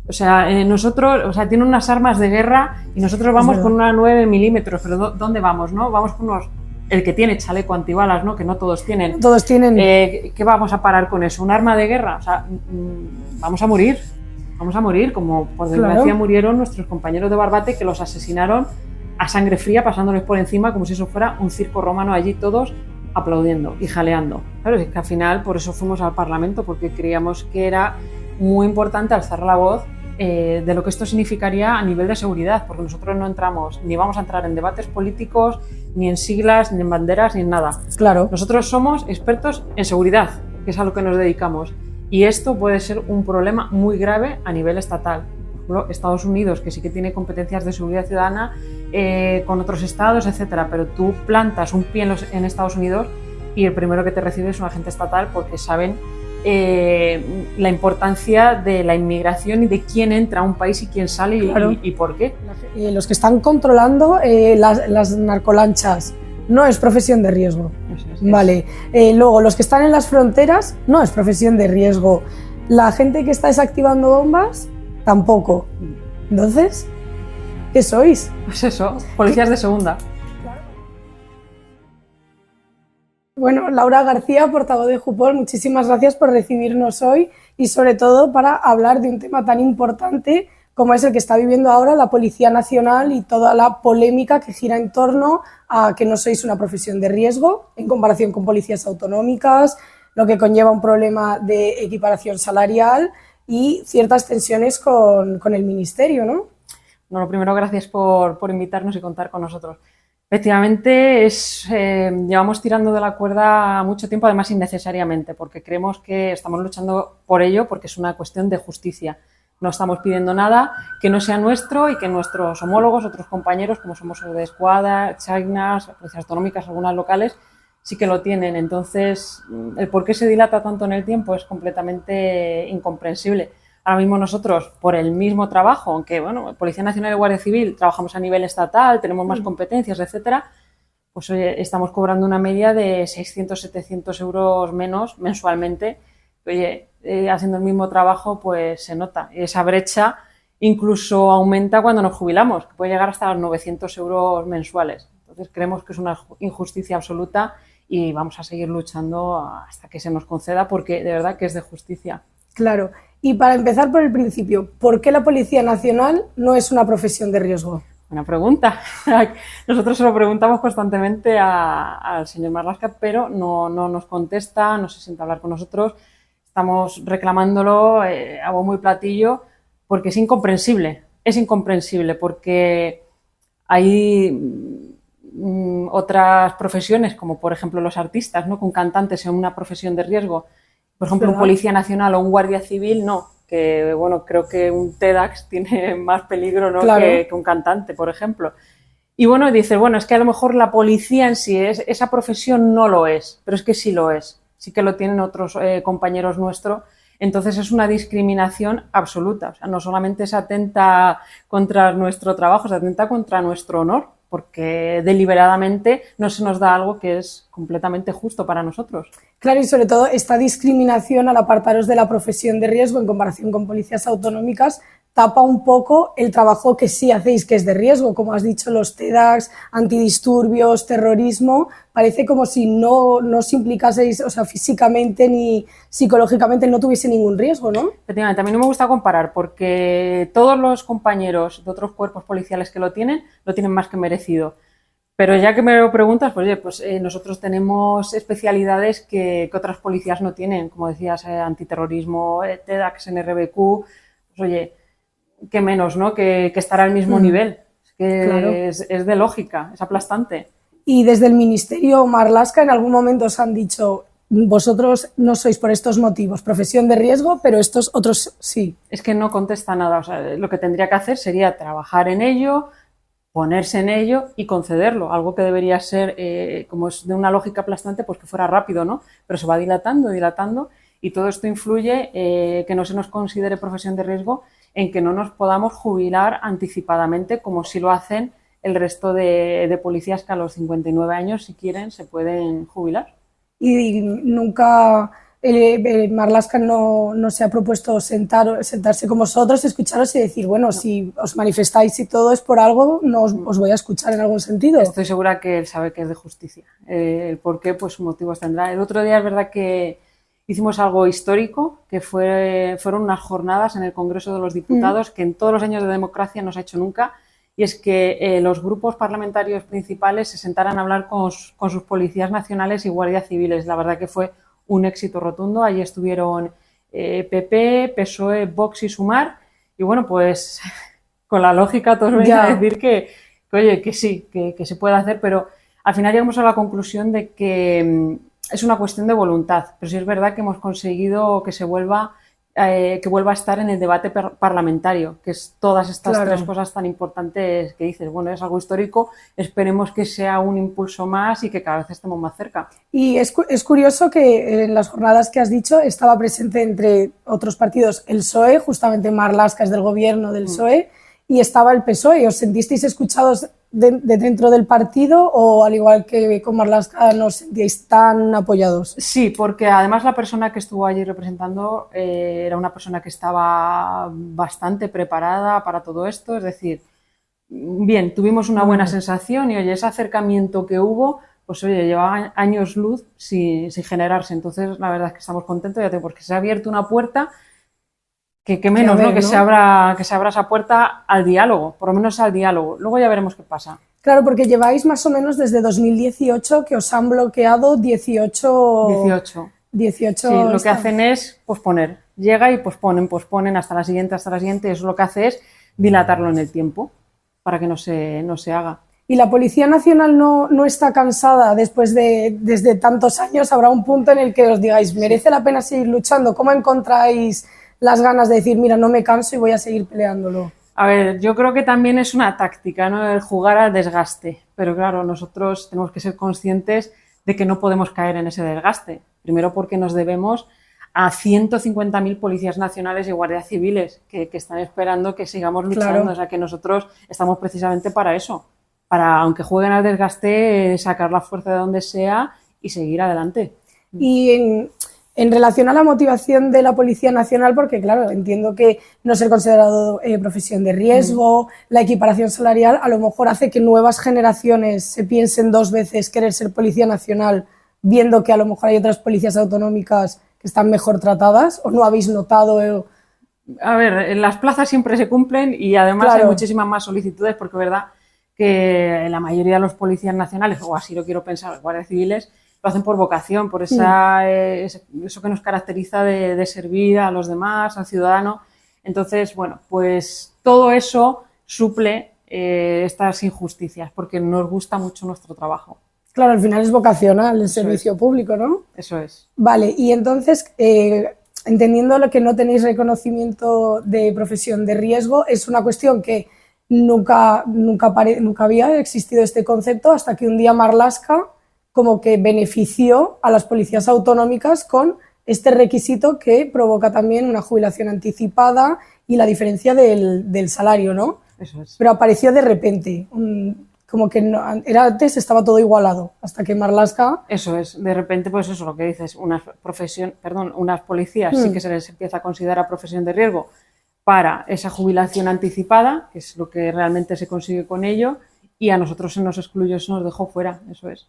O sea, nosotros, o sea, tienen unas armas de guerra y nosotros vamos con una 9 milímetros, pero ¿dónde vamos, no? Vamos con unos, el que tiene chaleco antibalas, ¿no? Que no todos tienen. Todos tienen. ¿Qué vamos a parar con eso? ¿Un arma de guerra? O sea, vamos a morir, como por desgracia murieron nuestros compañeros de Barbate, que los asesinaron a sangre fría, pasándoles por encima como si eso fuera un circo romano, allí todos aplaudiendo y jaleando. Claro, es que al final por eso fuimos al Parlamento, porque creíamos que era muy importante alzar la voz de lo que esto significaría a nivel de seguridad, porque nosotros no entramos, ni vamos a entrar en debates políticos, ni en siglas, ni en banderas, ni en nada. Claro. Nosotros somos expertos en seguridad, que es a lo que nos dedicamos, y esto puede ser un problema muy grave a nivel estatal. Por ejemplo, Estados Unidos, que sí que tiene competencias de seguridad ciudadana con otros estados, etcétera, pero tú plantas un pie en Estados Unidos y el primero que te recibe es un agente estatal, porque saben la importancia de la inmigración y de quién entra a un país y quién sale y por qué. Los que están controlando las narcolanchas no es profesión de riesgo. Vale. Luego, los que están en las fronteras no es profesión de riesgo. La gente que está desactivando bombas tampoco. Entonces, ¿qué sois? Pues eso, policías de segunda. Bueno, Laura García, portavoz de Jupol, muchísimas gracias por recibirnos hoy y sobre todo para hablar de un tema tan importante como es el que está viviendo ahora la Policía Nacional y toda la polémica que gira en torno a que no sois una profesión de riesgo en comparación con policías autonómicas, lo que conlleva un problema de equiparación salarial y ciertas tensiones con el Ministerio, ¿no? No, lo primero, gracias por invitarnos y contar con nosotros. Efectivamente, llevamos tirando de la cuerda mucho tiempo, además innecesariamente, porque creemos que estamos luchando por ello, porque es una cuestión de justicia. No estamos pidiendo nada que no sea nuestro y que nuestros homólogos, otros compañeros, como somos de Escuadra, Chagnas, policías autonómicas, algunas locales, sí que lo tienen. Entonces, el por qué se dilata tanto en el tiempo es completamente incomprensible. Ahora mismo nosotros, por el mismo trabajo, aunque bueno, Policía Nacional y Guardia Civil trabajamos a nivel estatal, tenemos más competencias, etcétera, pues oye, estamos cobrando una media de 600, 700 euros menos mensualmente. Oye, haciendo el mismo trabajo, pues se nota. Y esa brecha incluso aumenta cuando nos jubilamos, que puede llegar hasta los 900 euros mensuales. Entonces creemos que es una injusticia absoluta y vamos a seguir luchando hasta que se nos conceda, porque de verdad que es de justicia. Claro. Y para empezar por el principio, ¿por qué la Policía Nacional no es una profesión de riesgo? Buena pregunta. Nosotros se lo preguntamos constantemente al señor Marlaska, pero no nos contesta, no se sienta a hablar con nosotros. Estamos reclamándolo a bombo y platillo porque es incomprensible porque hay otras profesiones, como por ejemplo los artistas, ¿no? Que un cantante sea una profesión de riesgo. Por ejemplo, un policía nacional o un guardia civil, no. Que, bueno, creo que un TEDx tiene más peligro, ¿no? Claro. que un cantante, por ejemplo. Y bueno, dices, bueno, es que a lo mejor la policía en sí, esa profesión no lo es, pero es que sí lo es. Sí que lo tienen otros compañeros nuestros. Entonces es una discriminación absoluta. O sea, no solamente se atenta contra nuestro trabajo, se atenta contra nuestro honor, porque deliberadamente no se nos da algo que es completamente justo para nosotros. Claro, y sobre todo esta discriminación al apartaros de la profesión de riesgo en comparación con policías autonómicas tapa un poco el trabajo que sí hacéis, que es de riesgo, como has dicho, los TEDx, antidisturbios, terrorismo, parece como si no os implicaseis, o sea, físicamente ni psicológicamente no tuviese ningún riesgo, ¿no? Efectivamente, a mí no me gusta comparar porque todos los compañeros de otros cuerpos policiales que lo tienen más que merecido. Pero ya que me lo preguntas, pues, oye, pues nosotros tenemos especialidades que otras policías no tienen, como decías, antiterrorismo, TEDx, NRBQ, pues oye, qué menos, ¿no? Que estar al mismo nivel. Es que claro. es de lógica, es aplastante. Y desde el Ministerio Marlaska en algún momento os han dicho, vosotros no sois por estos motivos profesión de riesgo, pero estos otros sí. Es que no contesta nada, o sea, lo que tendría que hacer sería trabajar en ello, ponerse en ello y concederlo, algo que debería ser, como es de una lógica aplastante, pues que fuera rápido, ¿no? Pero se va dilatando y todo esto influye que no se nos considere profesión de riesgo, en que no nos podamos jubilar anticipadamente como si lo hacen el resto de policías que a los 59 años, si quieren, se pueden jubilar. Y nunca Marlaska no se ha propuesto sentarse con vosotros, escucharos y decir, bueno, si os manifestáis y todo es por algo, no os voy a escuchar en algún sentido. Estoy segura que él sabe que es de justicia. El por qué, pues sus motivos tendrá. El otro día es verdad que hicimos algo histórico, que fueron unas jornadas en el Congreso de los Diputados que en todos los años de democracia no se ha hecho nunca, y es que los grupos parlamentarios principales se sentaran a hablar con sus policías nacionales y guardias civiles. La verdad que fue un éxito rotundo. Allí estuvieron PP, PSOE, Vox y Sumar, y bueno, pues con la lógica todos venís a decir que oye, que sí, que se puede hacer, pero al final llegamos a la conclusión de que es una cuestión de voluntad, pero sí es verdad que hemos conseguido que vuelva a estar en el debate parlamentario, que es todas estas tres cosas tan importantes que dices. Bueno, es algo histórico, esperemos que sea un impulso más y que cada vez estemos más cerca. Y es curioso que en las jornadas que has dicho estaba presente, entre otros partidos, el PSOE, justamente Marlaska es del gobierno del PSOE, y estaba el PSOE. ¿Os sentisteis escuchados de dentro del partido o, al igual que con Marlaska, no os sentíais tan apoyados? Sí, porque además la persona que estuvo allí representando era una persona que estaba bastante preparada para todo esto, es decir, bien, tuvimos una buena sensación y, oye, ese acercamiento que hubo, pues, oye, llevaba años luz sin generarse. Entonces, la verdad es que estamos contentos, ya te digo, porque se ha abierto una puerta que menos, ¿no? Que se abra esa puerta al diálogo, por lo menos al diálogo. Luego ya veremos qué pasa. Claro, porque lleváis más o menos desde 2018 que os han bloqueado 18. Sí, lo que hacen es posponer. Llega y posponen hasta la siguiente. Eso lo que hace es dilatarlo en el tiempo para que no se haga. ¿Y la Policía Nacional no está cansada desde tantos años? ¿Habrá un punto en el que os digáis, merece la pena seguir luchando? ¿Cómo encontráis las ganas de decir, mira, no me canso y voy a seguir peleándolo? A ver, yo creo que también es una táctica, ¿no? El jugar al desgaste. Pero claro, nosotros tenemos que ser conscientes de que no podemos caer en ese desgaste. Primero porque nos debemos a 150.000 policías nacionales y guardias civiles que están esperando que sigamos luchando. Claro. O sea, que nosotros estamos precisamente para eso. Para, aunque jueguen al desgaste, sacar la fuerza de donde sea y seguir adelante. Y en relación a la motivación de la Policía Nacional, porque claro, entiendo que no ser considerado profesión de riesgo, la equiparación salarial a lo mejor hace que nuevas generaciones se piensen dos veces querer ser Policía Nacional, viendo que a lo mejor hay otras policías autonómicas que están mejor tratadas, ¿o no habéis notado? A ver, las plazas siempre se cumplen y además hay muchísimas más solicitudes, porque es verdad que la mayoría de los policías nacionales, o así lo quiero pensar, los guardias civiles, lo hacen por vocación, por eso que nos caracteriza de servir a los demás, al ciudadano. Entonces, bueno, pues todo eso suple estas injusticias, porque nos gusta mucho nuestro trabajo. Claro, al final es vocacional, el servicio público, ¿no? Eso es. Vale, y entonces, entendiendo lo que no tenéis reconocimiento de profesión de riesgo, es una cuestión que nunca había existido este concepto hasta que un día Marlaska como que benefició a las policías autonómicas con este requisito que provoca también una jubilación anticipada y la diferencia del salario, ¿no? Eso es. Pero apareció de repente, como que antes estaba todo igualado, hasta que Marlaska... Eso es, de repente, pues eso, lo que dices, unas policías sí que se les empieza a considerar profesión de riesgo para esa jubilación anticipada, que es lo que realmente se consigue con ello, y a nosotros se nos excluyó, se nos dejó fuera, eso es.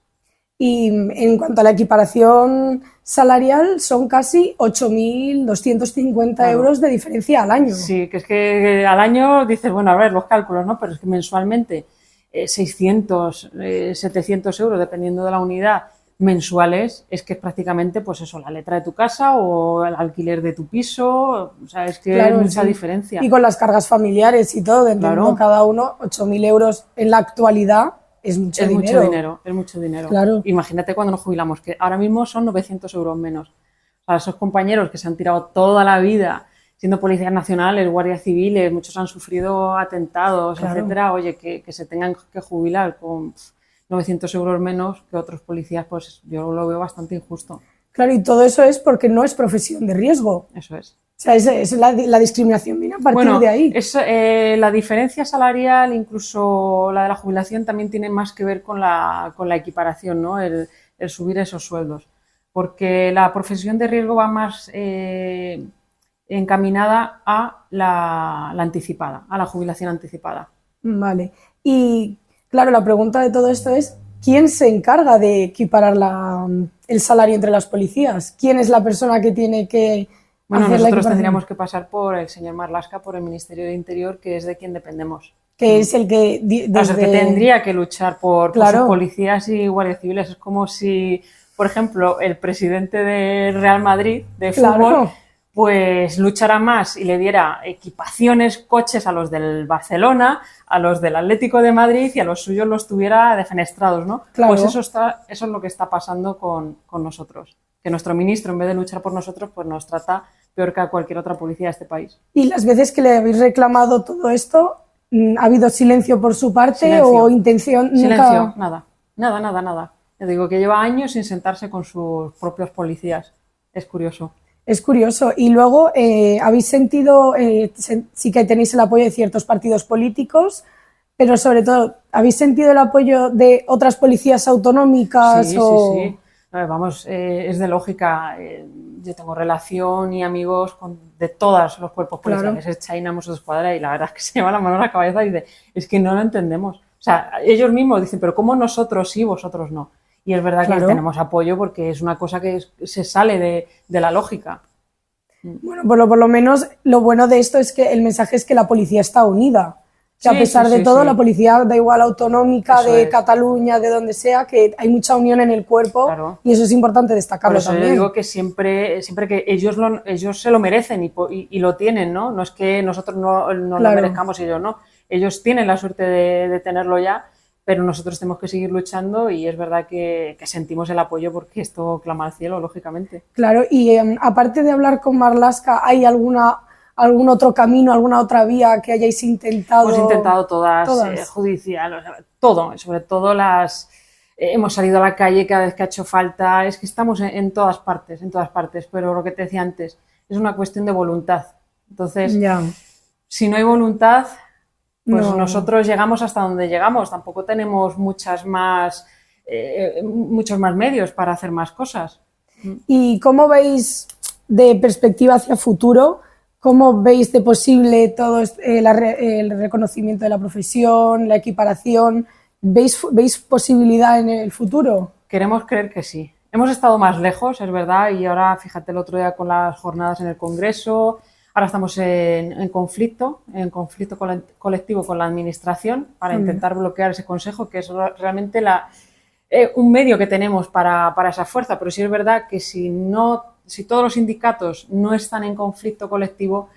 Y en cuanto a la equiparación salarial, son casi 8.250 euros de diferencia al año. Sí, que es que al año dices, bueno, a ver, los cálculos, ¿no? Pero es que mensualmente 600, 700 euros, dependiendo de la unidad, mensuales, es que es prácticamente, pues eso, la letra de tu casa o el alquiler de tu piso, o sea, es que hay mucha diferencia. Y con las cargas familiares y todo, entiendo, cada uno, 8.000 euros en la actualidad. Es mucho dinero. Es mucho dinero. Claro. Imagínate cuando nos jubilamos, que ahora mismo son 900 euros menos. Para esos compañeros que se han tirado toda la vida siendo policías nacionales, guardias civiles, muchos han sufrido atentados, etcétera, oye, que se tengan que jubilar con 900 euros menos que otros policías, pues yo lo veo bastante injusto. Claro, y todo eso es porque no es profesión de riesgo. Eso es. O sea, es la discriminación viene a partir de ahí. La diferencia salarial, incluso la de la jubilación, también tiene más que ver con la equiparación, ¿no? El subir esos sueldos. porque la profesión de riesgo va más encaminada a la anticipada, a la jubilación anticipada. Vale. Y claro, la pregunta de todo esto es, ¿quién se encarga de equiparar el salario entre las policías? ¿Quién es la persona que tiene que Bueno, hacer la nosotros equiparación? tendríamos que pasar por el señor Marlaska, por el Ministerio de Interior, que es de quien dependemos. Que es el que O sea, que tendría que luchar por sus Claro. policías y guardias civiles. Es como si, por ejemplo, el presidente del Real Madrid de Claro. fútbol, pues luchara más y le diera equipaciones, coches a los del Barcelona, a los del Atlético de Madrid y a los suyos los tuviera defenestrados, ¿no? Claro. Pues eso es lo que está pasando con nosotros. Que nuestro ministro, en vez de luchar por nosotros, pues nos trata peor que a cualquier otra policía de este país. Y las veces que le habéis reclamado todo esto, ¿ha habido silencio por su parte Silencio. o intención? Silencio, Nunca... nada. Yo digo que lleva años sin sentarse con sus propios policías. Es curioso. Es curioso. Y luego, ¿habéis sentido, sí que tenéis el apoyo de ciertos partidos políticos, pero sobre todo, ¿habéis sentido el apoyo de otras policías autonómicas? Sí. Vamos, es de lógica. Yo tengo relación y amigos de todos los cuerpos policiales. Claro. Es China, Mossos d'Esquadra, y la verdad es que se lleva la mano a la cabeza y dice, es que no lo entendemos. O sea, ellos mismos dicen, pero ¿cómo nosotros sí, vosotros no? Y es verdad Claro. que tenemos apoyo porque es una cosa que se sale de la lógica. Bueno, por lo menos lo bueno de esto es que el mensaje es que la policía está unida. Que a pesar de todo, la policía, da igual autonómica, eso de Cataluña, de donde sea, que hay mucha unión en el cuerpo. Claro. Y eso es importante destacarlo también. Yo digo que siempre que ellos se lo merecen y lo tienen, ¿no? No es que nosotros no claro. lo merezcamos y ellos no. Ellos tienen la suerte de tenerlo ya, pero nosotros tenemos que seguir luchando y es verdad que sentimos el apoyo porque esto clama al cielo, lógicamente. Claro, y aparte de hablar con Marlaska, ¿hay algún otro camino, alguna otra vía que hayáis intentado? Hemos intentado todas. Judicial, o sea, todo, sobre todo hemos salido a la calle cada vez que ha hecho falta, es que estamos en todas partes, pero lo que te decía antes, es una cuestión de voluntad. Entonces, si no hay voluntad, pues nosotros llegamos hasta donde llegamos, tampoco tenemos muchos más medios para hacer más cosas. ¿Y cómo veis de perspectiva hacia futuro? ¿Cómo veis de posible todo el reconocimiento de la profesión, la equiparación? ¿Veis posibilidad en el futuro? Queremos creer que sí. Hemos estado más lejos, es verdad, y ahora, fíjate, el otro día con las jornadas en el Congreso, ahora estamos en conflicto colectivo con la Administración para intentar bloquear ese Consejo, que es realmente un medio que tenemos para esa fuerza, pero sí es verdad que si todos los sindicatos no están en conflicto colectivo,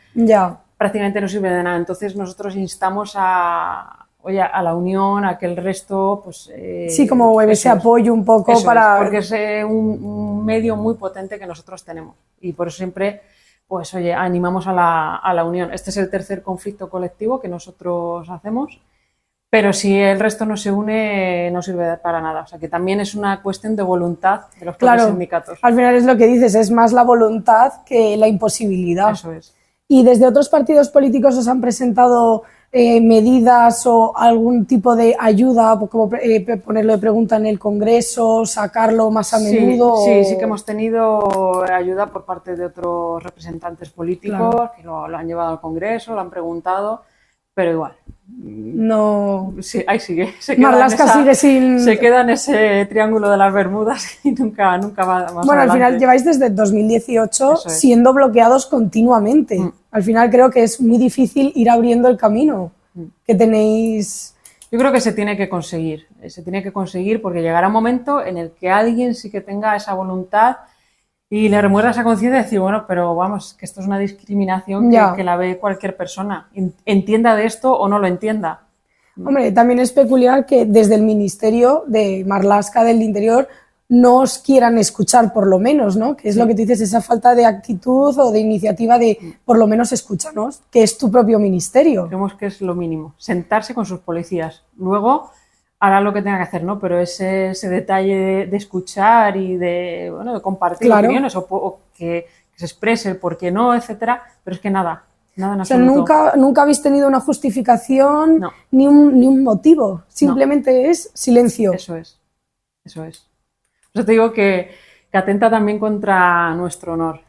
prácticamente no sirve de nada. Entonces nosotros instamos a la unión, a que el resto, pues... sí, como ese apoyo un poco para... porque es un medio muy potente que nosotros tenemos y por eso siempre, pues animamos a la unión. Este es el tercer conflicto colectivo que nosotros hacemos, pero si el resto no se une, no sirve para nada. O sea, que también es una cuestión de voluntad de los propios sindicatos. Al final es lo que dices, es más la voluntad que la imposibilidad. Eso es. ¿Y desde otros partidos políticos os han presentado medidas o algún tipo de ayuda, como ponerlo de pregunta en el Congreso, sacarlo más a menudo? Sí que hemos tenido ayuda por parte de otros representantes políticos que lo han llevado al Congreso, lo han preguntado, pero igual. No. Sí, ahí sigue. Marlaska sigue sin... Se queda en ese triángulo de las Bermudas y nunca va más Bueno, adelante. Al final lleváis desde 2018 siendo bloqueados continuamente. Al final creo que es muy difícil ir abriendo el camino que tenéis. Yo creo que se tiene que conseguir porque llegará un momento en el que alguien sí que tenga esa voluntad y le remuerda esa conciencia de decir, bueno, pero vamos, que esto es una discriminación que la ve cualquier persona, entienda de esto o no lo entienda. Hombre, también es peculiar que desde el Ministerio de Marlaska del Interior no os quieran escuchar por lo menos, ¿no? Que es lo que tú dices, esa falta de actitud o de iniciativa de por lo menos escúchanos, que es tu propio ministerio. Creemos que es lo mínimo, sentarse con sus policías. Luego hará lo que tenga que hacer, ¿no? Pero ese detalle de escuchar y de compartir opiniones o que se exprese el por qué no, etcétera, pero es que nada en absoluto. O sea, nunca habéis tenido una justificación ni un motivo, simplemente es silencio. Eso es. O sea, te digo que que atenta también contra nuestro honor.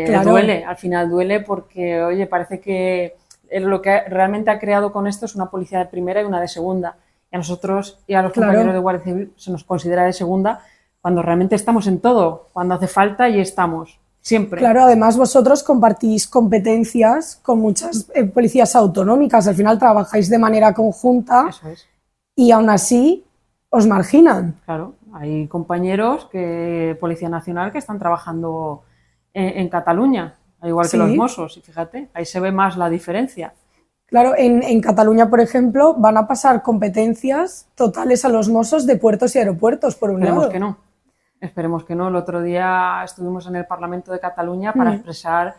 Claro. Duele, al final duele porque, oye, parece que lo que realmente ha creado con esto es una policía de primera y una de segunda. Y a nosotros y a los compañeros de Guardia Civil se nos considera de segunda cuando realmente estamos en todo, cuando hace falta y estamos, siempre. Claro, además vosotros compartís competencias con muchas policías autonómicas, al final trabajáis de manera conjunta. Eso es. Y aún así os marginan. Claro, hay compañeros que Policía Nacional que están trabajando en Cataluña, al igual que los Mossos, y fíjate, ahí se ve más la diferencia. Claro, en Cataluña, por ejemplo, van a pasar competencias totales a los Mossos de puertos y aeropuertos, por un lado. Esperemos que no. Esperemos que no. El otro día estuvimos en el Parlamento de Cataluña para expresar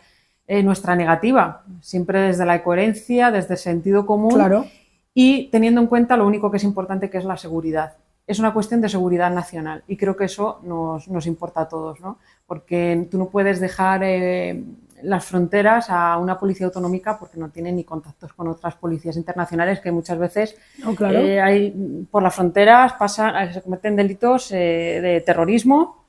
nuestra negativa, siempre desde la coherencia, desde el sentido común. Claro. Y teniendo en cuenta lo único que es importante, que es la seguridad. Es una cuestión de seguridad nacional y creo que eso nos importa a todos, ¿no? Porque tú no puedes dejar las fronteras a una policía autonómica porque no tiene ni contactos con otras policías internacionales que muchas veces por las fronteras se cometen delitos de terrorismo,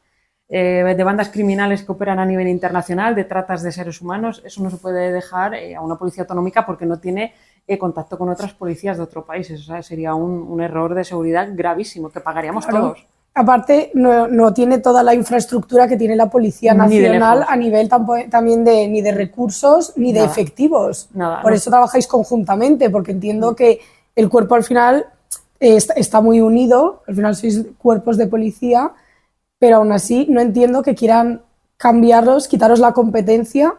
de bandas criminales que operan a nivel internacional, de tratas de seres humanos. Eso no se puede dejar a una policía autonómica porque no tiene contacto con otras policías de otro país. Eso sería un error de seguridad gravísimo que pagaríamos todos. Aparte, no tiene toda la infraestructura que tiene la Policía Nacional a nivel también ni de recursos ni de efectivos. Por eso trabajáis conjuntamente, porque entiendo que el cuerpo al final está muy unido, al final sois cuerpos de policía, pero aún así no entiendo que quieran cambiarlos, quitaros la competencia,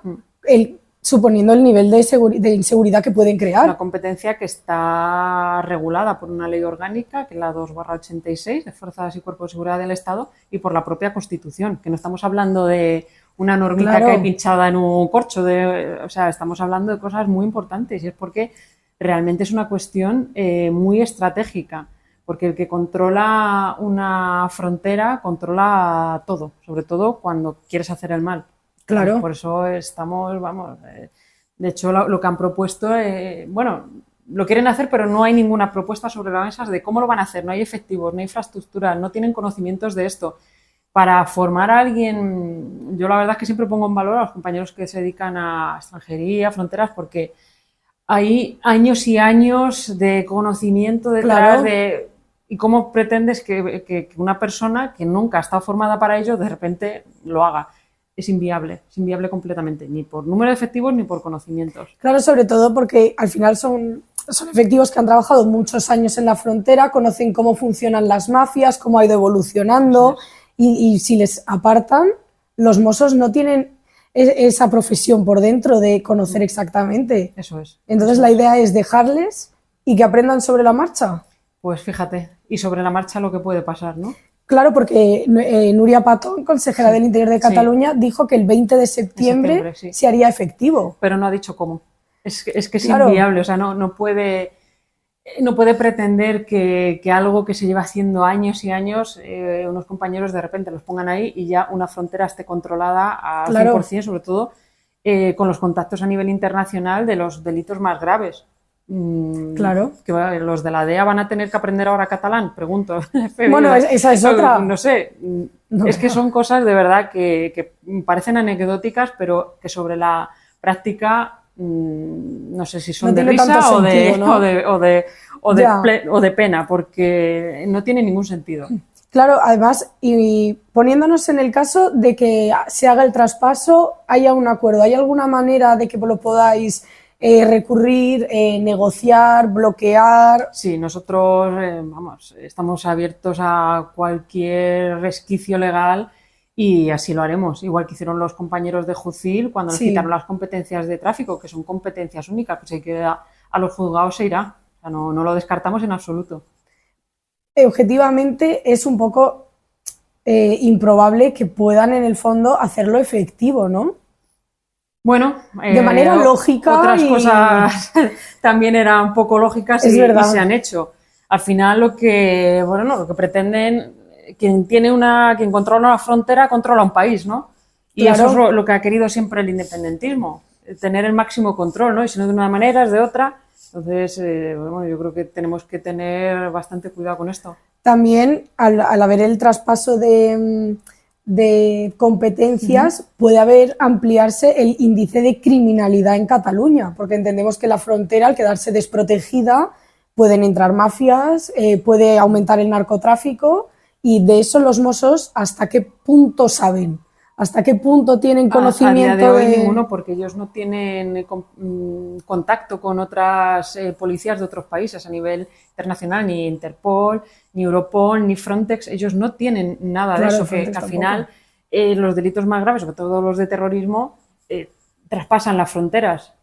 suponiendo el nivel de inseguridad que pueden crear. Una competencia que está regulada por una ley orgánica, que es la 2/86, de Fuerzas y Cuerpos de Seguridad del Estado, y por la propia Constitución, que no estamos hablando de una normita que hay pinchada en un corcho, o sea, estamos hablando de cosas muy importantes, y es porque realmente es una cuestión muy estratégica, porque el que controla una frontera controla todo, sobre todo cuando quieres hacer el mal. Claro. Por eso estamos, de hecho lo que han propuesto, lo quieren hacer, pero no hay ninguna propuesta sobre la mesa de cómo lo van a hacer. No hay efectivos, no hay infraestructura, no tienen conocimientos de esto. Para formar a alguien, yo la verdad es que siempre pongo en valor a los compañeros que se dedican a extranjería, fronteras, porque hay años y años de conocimiento detrás y cómo pretendes que una persona que nunca ha estado formada para ello de repente lo haga. Es inviable completamente, ni por número de efectivos ni por conocimientos. Claro, sobre todo porque al final son efectivos que han trabajado muchos años en la frontera, conocen cómo funcionan las mafias, cómo ha ido evolucionando, y si les apartan, los Mossos no tienen esa profesión por dentro de conocer exactamente. Eso es. Entonces la idea es dejarles y que aprendan sobre la marcha. Pues fíjate, y sobre la marcha lo que puede pasar, ¿no? Claro, porque Núria Patón, consejera del Interior de Cataluña, dijo que el 20 de septiembre se haría efectivo. Pero no ha dicho cómo. Es que es inviable, o sea, no puede pretender que algo que se lleva haciendo años y años, unos compañeros de repente los pongan ahí y ya una frontera esté controlada al 100%, sobre todo con los contactos a nivel internacional de los delitos más graves. Claro. Que los de la DEA van a tener que aprender ahora catalán, pregunto. Bueno, esa es otra. No sé, es que son cosas de verdad que parecen anecdóticas, pero que sobre la práctica no sé si son de risa o de pena, porque no tiene ningún sentido. Claro, además, y poniéndonos en el caso de que se haga el traspaso, haya un acuerdo, ¿hay alguna manera de que lo podáis recurrir, negociar, bloquear? Sí, nosotros estamos abiertos a cualquier resquicio legal y así lo haremos, igual que hicieron los compañeros de Jucil cuando nos quitaron las competencias de tráfico, que son competencias únicas, pues hay que a los juzgados se irá, o sea, no lo descartamos en absoluto. Objetivamente es un poco improbable que puedan en el fondo hacerlo efectivo, ¿no? Bueno, de manera lógica. Otras cosas también eran un poco lógicas y se han hecho. Al final lo que pretenden, quien controla una frontera controla un país, ¿no? Y eso es lo que ha querido siempre el independentismo, tener el máximo control, ¿no? Y si no de una manera es de otra. Entonces, yo creo que tenemos que tener bastante cuidado con esto. También, al haber el traspaso de de competencias puede ampliarse el índice de criminalidad en Cataluña, porque entendemos que la frontera, al quedarse desprotegida, pueden entrar mafias, puede aumentar el narcotráfico, y de eso los Mossos, ¿hasta qué punto saben? ¿Hasta qué punto tienen conocimiento? A día de hoy ninguno, porque ellos no tienen contacto con otras policías de otros países a nivel internacional, ni Interpol, ni Europol, ni Frontex. Ellos no tienen nada de eso, que al final los delitos más graves, sobre todo los de terrorismo, traspasan las fronteras.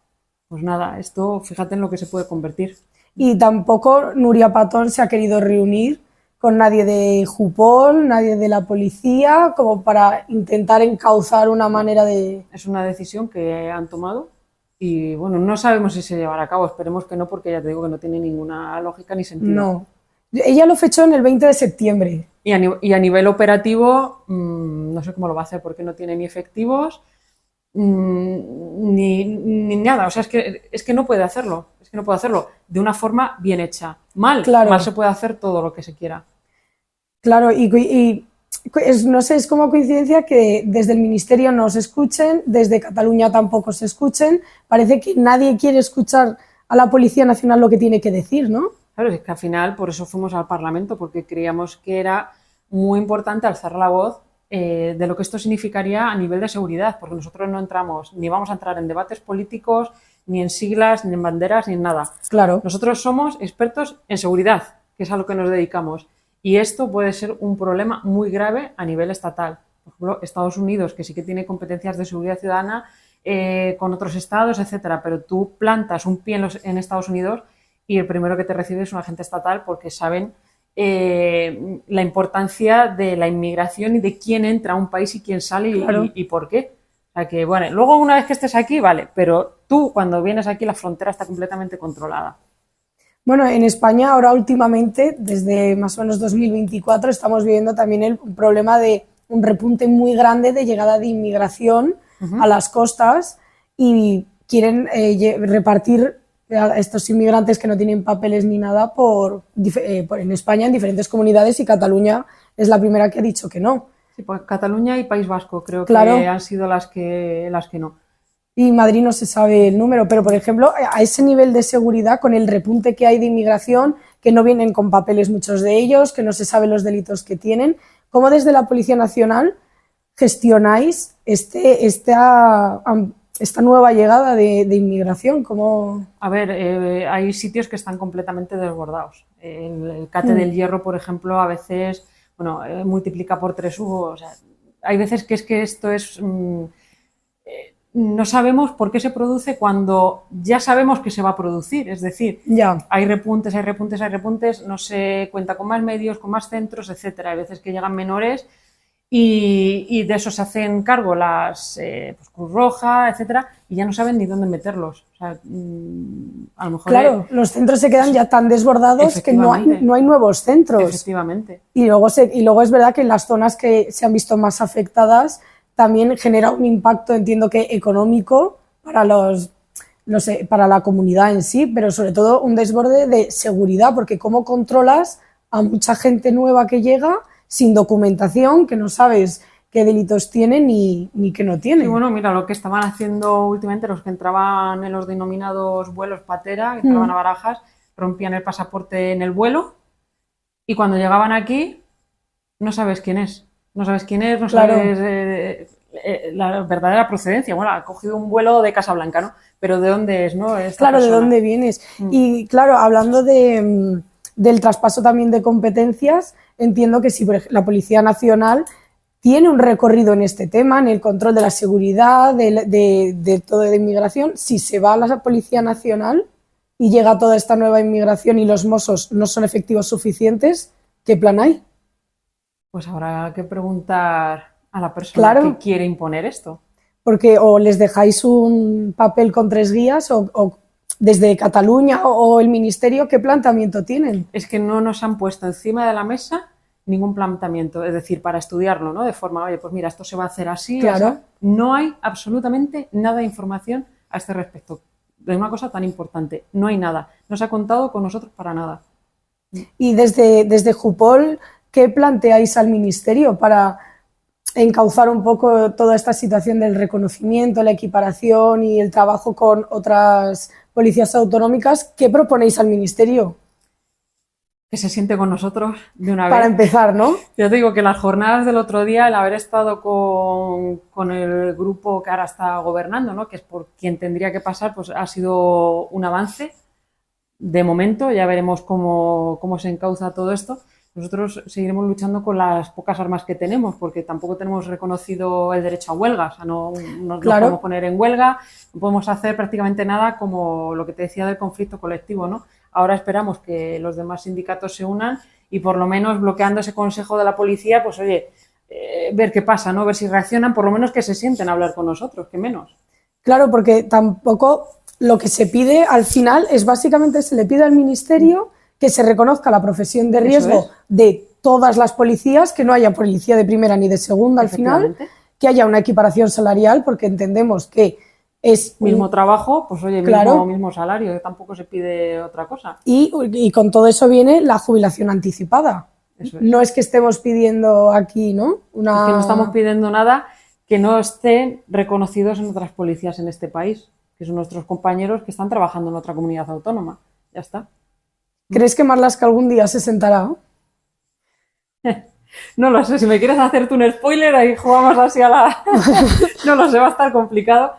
Pues nada, esto fíjate en lo que se puede convertir. Y tampoco Nuria Patón se ha querido reunir con nadie de Jupol, nadie de la policía, como para intentar encauzar una manera de... Es una decisión que han tomado y bueno, no sabemos si se llevará a cabo, esperemos que no, porque ya te digo que no tiene ninguna lógica ni sentido. No. Ella lo fechó en el 20 de septiembre. Y a nivel operativo, no sé cómo lo va a hacer, porque no tiene ni efectivos ni nada. O sea, es que no puede hacerlo. Es que no puede hacerlo de una forma bien hecha. Mal se puede hacer todo lo que se quiera. Claro, y no sé, es como coincidencia que desde el Ministerio no se escuchen, desde Cataluña tampoco se escuchen. Parece que nadie quiere escuchar a la Policía Nacional lo que tiene que decir, ¿no? Claro, es que al final por eso fuimos al Parlamento, porque creíamos que era muy importante alzar la voz de lo que esto significaría a nivel de seguridad, porque nosotros no entramos, ni vamos a entrar en debates políticos, ni en siglas, ni en banderas, ni en nada. Claro. Nosotros somos expertos en seguridad, que es a lo que nos dedicamos. Y esto puede ser un problema muy grave a nivel estatal. Por ejemplo, Estados Unidos, que sí que tiene competencias de seguridad ciudadana con otros estados, etcétera, pero tú plantas un pie en Estados Unidos y el primero que te recibe es un agente estatal, porque saben la importancia de la inmigración y de quién entra a un país y quién sale y por qué. O sea que, bueno, luego una vez que estés aquí, vale, pero tú cuando vienes aquí la frontera está completamente controlada. Bueno, en España ahora últimamente, desde más o menos 2024, estamos viviendo también el problema de un repunte muy grande de llegada de inmigración a las costas, y quieren repartir a estos inmigrantes que no tienen papeles ni nada en España, en diferentes comunidades, y Cataluña es la primera que ha dicho que no. Sí, pues Cataluña y País Vasco creo que han sido las que no. Y Madrid no se sabe el número, pero por ejemplo, a ese nivel de seguridad, con el repunte que hay de inmigración, que no vienen con papeles muchos de ellos, que no se sabe los delitos que tienen, ¿cómo desde la Policía Nacional gestionáis esta nueva llegada de inmigración? ¿Cómo? A ver, hay sitios que están completamente desbordados. El Cate del Hierro, por ejemplo, a veces multiplica por 3 o sea, hay veces que es que esto es... no sabemos por qué se produce cuando ya sabemos que se va a producir. Es decir, hay repuntes, no se cuenta con más medios, con más centros, etcétera. Hay veces que llegan menores y de eso se hacen cargo las Cruz Roja, etcétera, y ya no saben ni dónde meterlos. O sea, a lo mejor... Claro, los centros se quedan ya tan desbordados que no hay nuevos centros. Efectivamente. Y luego es verdad que en las zonas que se han visto más afectadas también genera un impacto, entiendo que económico, para para la comunidad en sí, pero sobre todo un desborde de seguridad, porque ¿cómo controlas a mucha gente nueva que llega sin documentación, que no sabes qué delitos tienen ni qué no tienen? Sí, bueno, mira, lo que estaban haciendo últimamente los que entraban en los denominados vuelos patera, que entraban a Barajas, rompían el pasaporte en el vuelo y cuando llegaban aquí no sabes quién es. No sabes quién es, no sabes la verdadera procedencia. Bueno, ha cogido un vuelo de Casablanca, ¿no? Pero ¿de dónde es, no? Claro, ¿de dónde vienes? Y claro, hablando del traspaso también de competencias, entiendo que si la Policía Nacional tiene un recorrido en este tema, en el control de la seguridad, de todo de inmigración, si se va a la Policía Nacional y llega toda esta nueva inmigración y los Mossos no son efectivos suficientes, ¿qué plan hay? Pues habrá que preguntar a la persona que quiere imponer esto. Porque o les dejáis un papel con 3 guías o desde Cataluña o el Ministerio, ¿qué planteamiento tienen? Es que no nos han puesto encima de la mesa ningún planteamiento, es decir, para estudiarlo, ¿no? De forma, oye, pues mira, esto se va a hacer así. Claro. O sea, no hay absolutamente nada de información a este respecto. De una cosa tan importante, no hay nada. No se ha contado con nosotros para nada. Y desde Jupol, ¿qué planteáis al Ministerio para encauzar un poco toda esta situación del reconocimiento, la equiparación y el trabajo con otras policías autonómicas, ¿qué proponéis al Ministerio? Que se siente con nosotros de una Para vez. empezar, ¿no? Yo te digo que las jornadas del otro día, el haber estado con el grupo que ahora está gobernando, ¿no? Que es por quien tendría que pasar, pues ha sido un avance. De momento, ya veremos cómo se encauza todo esto. Nosotros seguiremos luchando con las pocas armas que tenemos, porque tampoco tenemos reconocido el derecho a huelga. O sea, no nos podemos poner en huelga, no podemos hacer prácticamente nada, como lo que te decía del conflicto colectivo, ¿no? Ahora esperamos que los demás sindicatos se unan y por lo menos bloqueando ese consejo de la policía, pues oye, ver qué pasa, ¿no? Ver si reaccionan, por lo menos que se sienten a hablar con nosotros, que menos. Claro, porque tampoco lo que se pide al final es básicamente se le pide al Ministerio que se reconozca la profesión de riesgo de todas las policías, que no haya policía de primera ni de segunda al final, que haya una equiparación salarial, porque entendemos que es mismo trabajo, pues oye, claro, mismo salario, que tampoco se pide otra cosa. Y con todo eso viene la jubilación anticipada. Eso es. No es que estemos pidiendo aquí, ¿no? Es que no estamos pidiendo nada que no estén reconocidos en otras policías en este país, que son nuestros compañeros que están trabajando en otra comunidad autónoma. Ya está. ¿Crees que Marlaska algún día se sentará? No lo sé, si me quieres hacerte un spoiler, ahí jugamos así a la... No lo sé, va a estar complicado.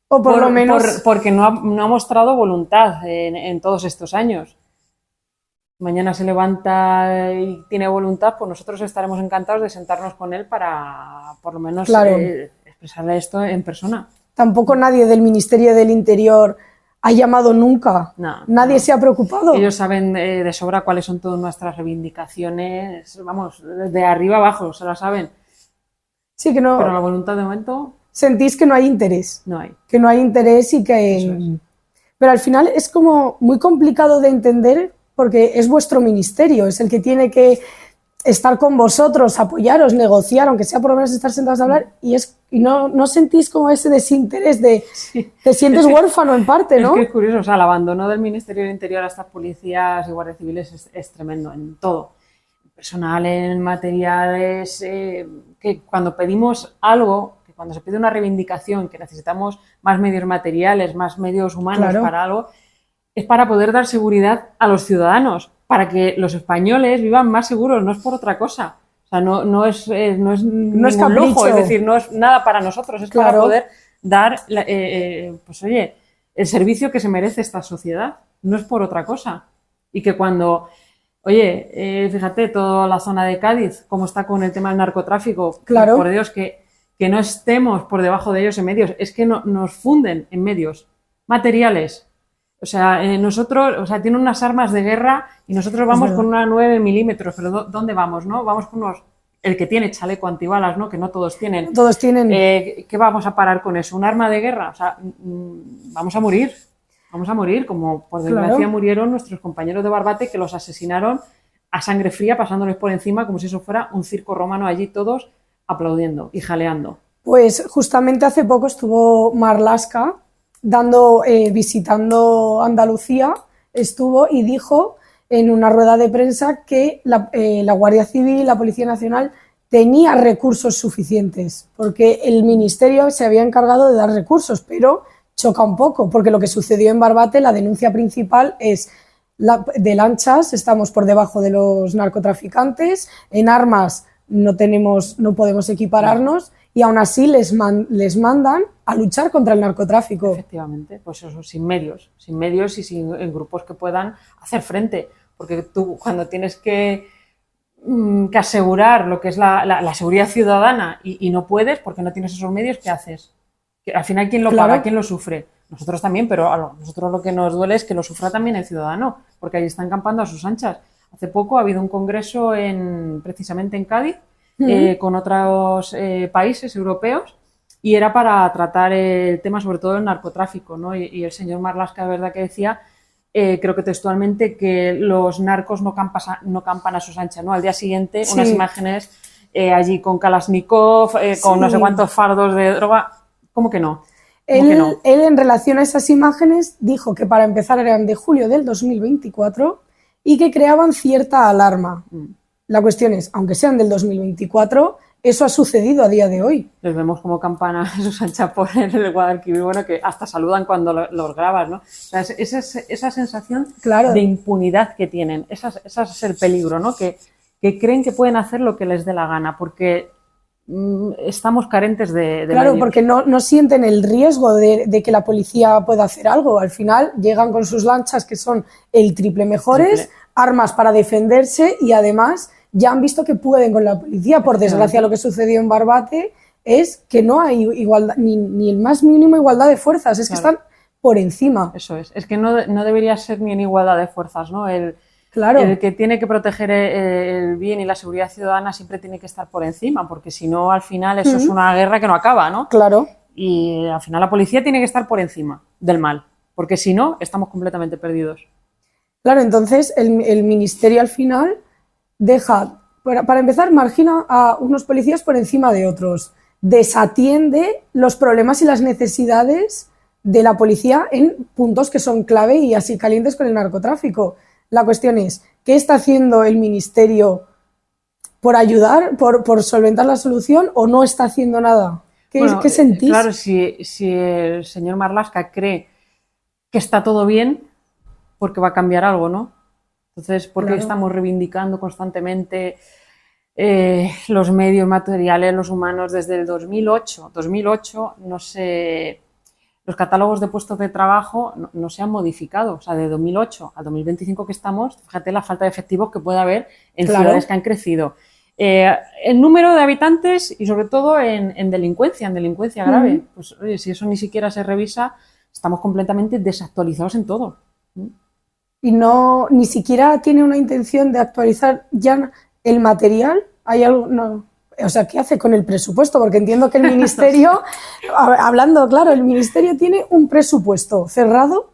O por lo menos... Porque no ha mostrado voluntad en todos estos años. Mañana se levanta y tiene voluntad, pues nosotros estaremos encantados de sentarnos con él para, por lo menos, expresarle esto en persona. Tampoco nadie del Ministerio del Interior ha llamado nunca. Nadie se ha preocupado. Ellos saben de sobra cuáles son todas nuestras reivindicaciones, vamos, de arriba abajo, se las saben. Sí, que no. Pero la voluntad de momento... Sentís que no hay interés. No hay. Que no hay interés y que... Pero al final es como muy complicado de entender porque es vuestro ministerio, es el que tiene que estar con vosotros, apoyaros, negociar, aunque sea por lo menos estar sentados a hablar, y no sentís como ese desinterés de... Sí. Te sientes huérfano en parte, ¿no? Es que es curioso, o sea, el abandono del Ministerio del Interior a estas policías y guardias civiles es tremendo en todo. Personal, en materiales, que cuando pedimos algo, que cuando se pide una reivindicación, que necesitamos más medios materiales, más medios humanos para algo, es para poder dar seguridad a los ciudadanos, para que los españoles vivan más seguros, no es por otra cosa. O sea, no es ningún lujo, es decir, no es nada para nosotros, es para poder dar, pues oye, el servicio que se merece esta sociedad, no es por otra cosa. Y que cuando, oye, fíjate, toda la zona de Cádiz, cómo está con el tema del narcotráfico, por Dios, que no estemos por debajo de ellos en medios, es que nos funden en medios materiales. O sea, nosotros, o sea, tienen unas armas de guerra y nosotros vamos con una 9 milímetros, pero ¿dónde vamos, no? Vamos con el que tiene chaleco antibalas, ¿no? Que no todos tienen. Todos tienen. ¿Qué vamos a parar con eso? ¿Un arma de guerra? O sea, vamos a morir, como por desgracia murieron nuestros compañeros de Barbate, que los asesinaron a sangre fría, pasándoles por encima como si eso fuera un circo romano, allí todos aplaudiendo y jaleando. Pues justamente hace poco estuvo Marlaska visitando Andalucía, estuvo y dijo en una rueda de prensa que la Guardia Civil, la Policía Nacional, tenía recursos suficientes, porque el Ministerio se había encargado de dar recursos, pero choca un poco, porque lo que sucedió en Barbate, la denuncia principal es de lanchas, estamos por debajo de los narcotraficantes, en armas no podemos equipararnos, y aún así les mandan a luchar contra el narcotráfico. Efectivamente, pues eso, sin medios y sin grupos que puedan hacer frente, porque tú cuando tienes que asegurar lo que es la seguridad ciudadana y no puedes porque no tienes esos medios, ¿qué haces? Al final, ¿quién lo paga? ¿Quién lo sufre? Nosotros también, pero a nosotros lo que nos duele es que lo sufra también el ciudadano, porque ahí están campando a sus anchas. Hace poco ha habido un congreso precisamente en Cádiz, con otros países europeos, y era para tratar el tema sobre todo del narcotráfico, ¿no? Y el señor Marlaska, de verdad que decía, creo que textualmente, que los narcos no campan a sus anchas, ¿no? Al día siguiente, unas imágenes allí con Kalashnikov, con no sé cuántos fardos de droga. ¿Cómo que no? Él en relación a esas imágenes dijo que para empezar eran de julio del 2024 y que creaban cierta alarma. La cuestión es, aunque sean del 2024, eso ha sucedido a día de hoy. Les vemos como campana Susan Chapón en el Guadalquivir, bueno, que hasta saludan cuando los grabas, ¿no? O sea, esa sensación de impunidad que tienen, ese es el peligro, ¿no? Que creen que pueden hacer lo que les dé la gana, porque estamos carentes de Claro, medios. porque no sienten el riesgo de que la policía pueda hacer algo. Al final llegan con sus lanchas, que son el triple mejores, armas para defenderse, y además ya han visto que pueden con la policía. Por desgracia, lo que sucedió en Barbate es que no hay igualdad, ni el más mínimo igualdad de fuerzas, es que están por encima. Eso es que no debería ser ni en igualdad de fuerzas, ¿no? El que tiene que proteger el bien y la seguridad ciudadana siempre tiene que estar por encima, porque si no, al final eso es una guerra que no acaba, ¿no? Claro. Y al final la policía tiene que estar por encima del mal, porque si no, estamos completamente perdidos. Claro, entonces el ministerio al final deja, para empezar, margina a unos policías por encima de otros, desatiende los problemas y las necesidades de la policía en puntos que son clave y así calientes con el narcotráfico. La cuestión es, ¿qué está haciendo el ministerio por ayudar, por solventar la solución, o no está haciendo nada? ¿Qué sentís? Claro, si el señor Marlaska cree que está todo bien, porque va a cambiar algo, ¿no? Entonces, ¿por qué estamos reivindicando constantemente los medios materiales, los humanos? Desde el 2008, no sé, los catálogos de puestos de trabajo no se han modificado. O sea, de 2008 a 2025 que estamos, fíjate la falta de efectivos que puede haber en ciudades que han crecido. El número de habitantes y sobre todo en delincuencia grave. Pues oye, si eso ni siquiera se revisa, estamos completamente desactualizados en todo. Y ni siquiera tiene una intención de actualizar ya el material. ¿Hay algo? No. O sea, ¿qué hace con el presupuesto? Porque entiendo que el ministerio, hablando claro, el ministerio tiene un presupuesto cerrado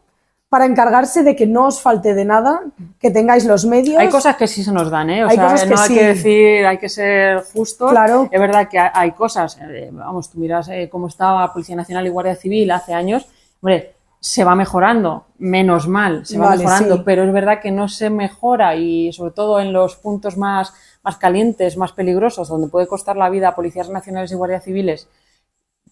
para encargarse de que no os falte de nada, que tengáis los medios. Hay cosas que sí se nos dan, ¿eh? O sea, no hay que decir, hay que ser justos. Claro. Es verdad que hay cosas, vamos, tú miras cómo estaba Policía Nacional y Guardia Civil hace años, hombre, se va mejorando, menos mal, se va mejorando, pero es verdad que no se mejora, y sobre todo en los puntos más calientes, más peligrosos, donde puede costar la vida a policías nacionales y guardias civiles,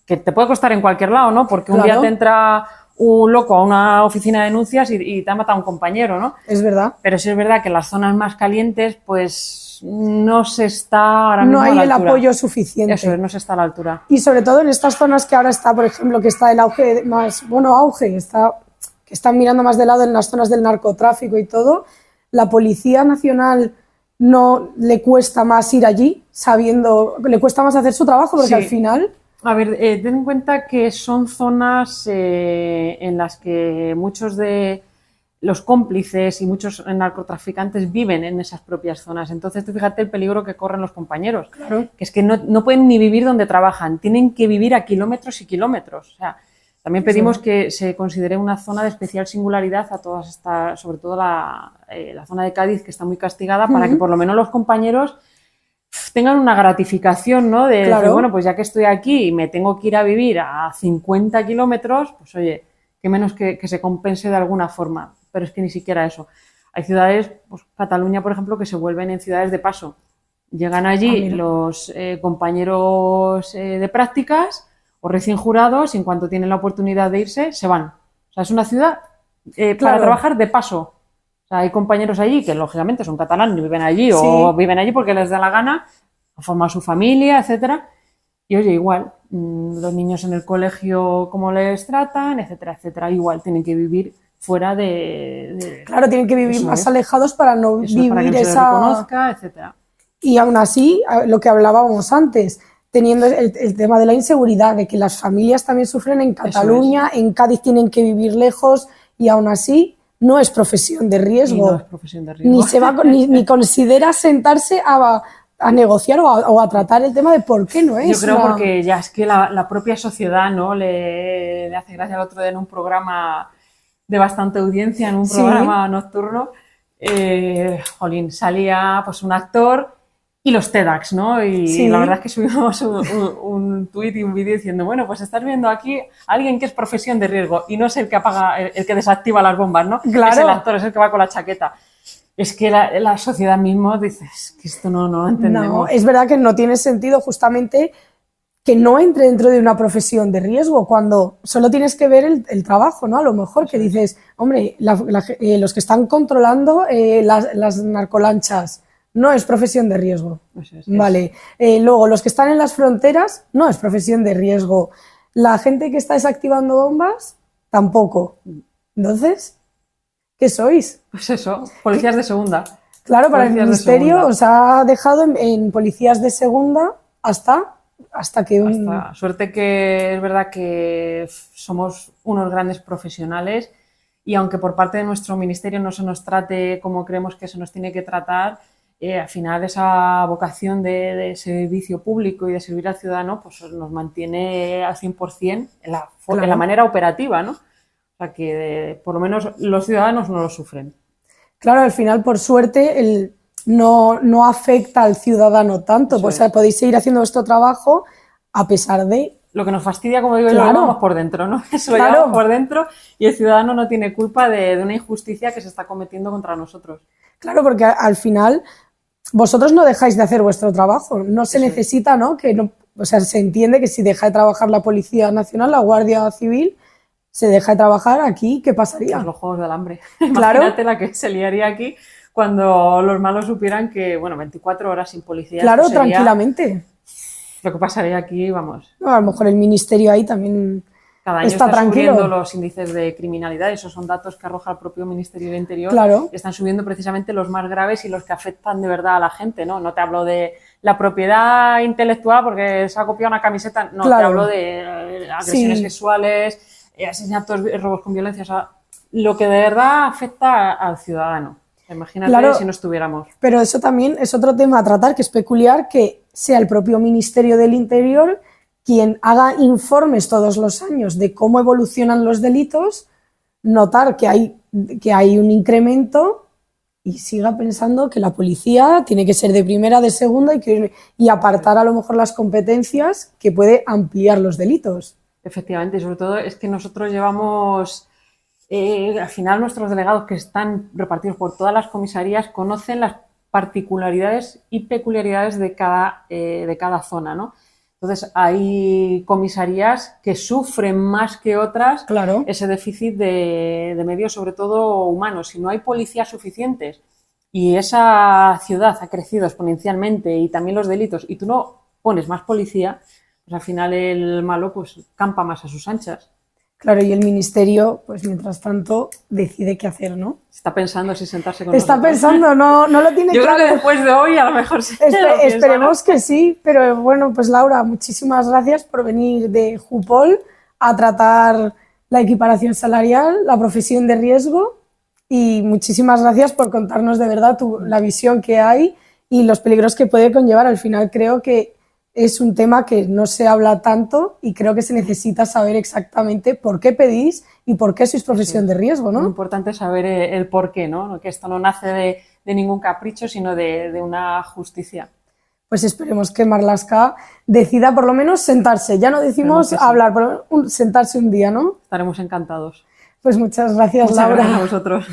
que te puede costar en cualquier lado, ¿no? Porque un día te entra un loco a una oficina de denuncias y te ha matado a un compañero, ¿no? Es verdad. Pero sí es verdad que en las zonas más calientes, pues no se está ahora mismo a la altura. No hay el apoyo suficiente. Eso es, no se está a la altura. Y sobre todo en estas zonas que ahora está, por ejemplo, que está el auge más, que están mirando más de lado en las zonas del narcotráfico y todo, la Policía Nacional no le cuesta más ir allí, le cuesta más hacer su trabajo, porque al final... A ver, ten en cuenta que son zonas en las que muchos de los cómplices y muchos narcotraficantes viven en esas propias zonas. Entonces, tú fíjate el peligro que corren los compañeros, que es que no pueden ni vivir donde trabajan, tienen que vivir a kilómetros y kilómetros. O sea, también pedimos que se considere una zona de especial singularidad a todas estas, sobre todo la zona de Cádiz, que está muy castigada, para que por lo menos los compañeros tengan una gratificación, ¿no? De decir, bueno, pues ya que estoy aquí y me tengo que ir a vivir a 50 kilómetros, pues oye, qué menos que se compense de alguna forma. Pero es que ni siquiera eso. Hay ciudades, pues Cataluña, por ejemplo, que se vuelven en ciudades de paso. Llegan allí los compañeros de prácticas o recién jurados, y en cuanto tienen la oportunidad de irse, se van. O sea, es una ciudad para trabajar de paso. O sea, hay compañeros allí que, lógicamente, son catalanes y viven allí, o viven allí porque les da la gana, forman su familia, etcétera. Y, oye, igual, los niños en el colegio, cómo les tratan, etcétera, etcétera. Igual tienen que vivir fuera de claro, tienen que vivir más alejados para no vivir para que no se les reconozca, etcétera. Y aún así, lo que hablábamos antes, teniendo el tema de la inseguridad, de que las familias también sufren en Cataluña, en Cádiz tienen que vivir lejos, y aún así no es profesión de riesgo. No es profesión de riesgo. Ni considera sentarse a negociar o a tratar el tema de por qué no es. Yo creo porque ya es que la propia sociedad, ¿no? Le hace gracia el otro día en un programa de bastante audiencia, en un programa nocturno, salía pues un actor y los TEDx, ¿no? Y la verdad es que subimos un tuit y un vídeo diciendo, bueno, pues estás viendo aquí a alguien que es profesión de riesgo y no es el que apaga, el que desactiva las bombas, ¿no? Claro. Es el actor, es el que va con la chaqueta. es que la sociedad mismo dices que esto no lo entendemos. No, es verdad que no tiene sentido justamente que no entre dentro de una profesión de riesgo cuando solo tienes que ver el trabajo, ¿no? A lo mejor que dices, hombre, los que están controlando las narcolanchas no es profesión de riesgo. Vale. Luego, los que están en las fronteras no es profesión de riesgo. La gente que está desactivando bombas, tampoco. Entonces, ¿qué sois? Pues eso, policías de segunda. Claro, para el Ministerio os ha dejado en policías de segunda hasta que... Suerte que es verdad que somos unos grandes profesionales y aunque por parte de nuestro Ministerio no se nos trate como creemos que se nos tiene que tratar, al final esa vocación de servicio público y de servir al ciudadano pues nos mantiene al 100% en la manera operativa, ¿no? O sea que por lo menos los ciudadanos no lo sufren. Claro, al final, por suerte, no afecta al ciudadano tanto. Pues, o sea, podéis seguir haciendo vuestro trabajo a pesar de... Lo que nos fastidia, como digo, lo llevamos por dentro, ¿no? Eso lo llevamos por dentro y el ciudadano no tiene culpa de una injusticia que se está cometiendo contra nosotros. Claro, porque al final vosotros no dejáis de hacer vuestro trabajo. No se necesita, ¿no? O sea, se entiende que si deja de trabajar la Policía Nacional, la Guardia Civil, se deja de trabajar aquí, ¿qué pasaría? Pues los Juegos del Hambre. Claro. Imagínate la que se liaría aquí cuando los malos supieran que, bueno, 24 horas sin policía. Claro, tranquilamente. Lo que pasaría aquí, vamos. No, a lo mejor el Ministerio ahí también cada año está tranquilo. Subiendo los índices de criminalidad, esos son datos que arroja el propio Ministerio del Interior. Claro. Están subiendo precisamente los más graves y los que afectan de verdad a la gente, ¿no? No te hablo de la propiedad intelectual porque se ha copiado una camiseta, no, te hablo de agresiones sexuales, asesinatos, robos con violencia, o sea, lo que de verdad afecta al ciudadano. Imagínate si no estuviéramos. Pero eso también es otro tema a tratar, que es peculiar que sea el propio Ministerio del Interior quien haga informes todos los años de cómo evolucionan los delitos, notar que hay un incremento y siga pensando que la policía tiene que ser de primera, de segunda y apartar a lo mejor las competencias que puede ampliar los delitos. Efectivamente, y sobre todo es que nosotros llevamos... al final nuestros delegados que están repartidos por todas las comisarías conocen las particularidades y peculiaridades de cada zona, ¿no? Entonces hay comisarías que sufren más que otras ese déficit de medios, sobre todo humanos. Si no hay policías suficientes y esa ciudad ha crecido exponencialmente y también los delitos y tú no pones más policía, pues al final el malo pues campa más a sus anchas. Claro, y el Ministerio, pues mientras tanto, decide qué hacer, ¿no? Está pensando si sentarse con nosotros. Está pensando, no lo tiene Yo claro. Creo que después de hoy a lo mejor sí. Esperemos que sí, pero bueno, pues Laura, muchísimas gracias por venir de Jupol a tratar la equiparación salarial, la profesión de riesgo y muchísimas gracias por contarnos de verdad la visión que hay y los peligros que puede conllevar. Al final creo que es un tema que no se habla tanto y creo que se necesita saber exactamente por qué pedís y por qué sois profesión de riesgo, ¿no? Muy importante saber el por qué, ¿no? Que esto no nace de ningún capricho, sino de una justicia. Pues esperemos que Marlaska decida por lo menos sentarse. Ya no decimos hablar, pero sentarse un día, ¿no? Estaremos encantados. Pues muchas gracias, Laura. Gracias a vosotros.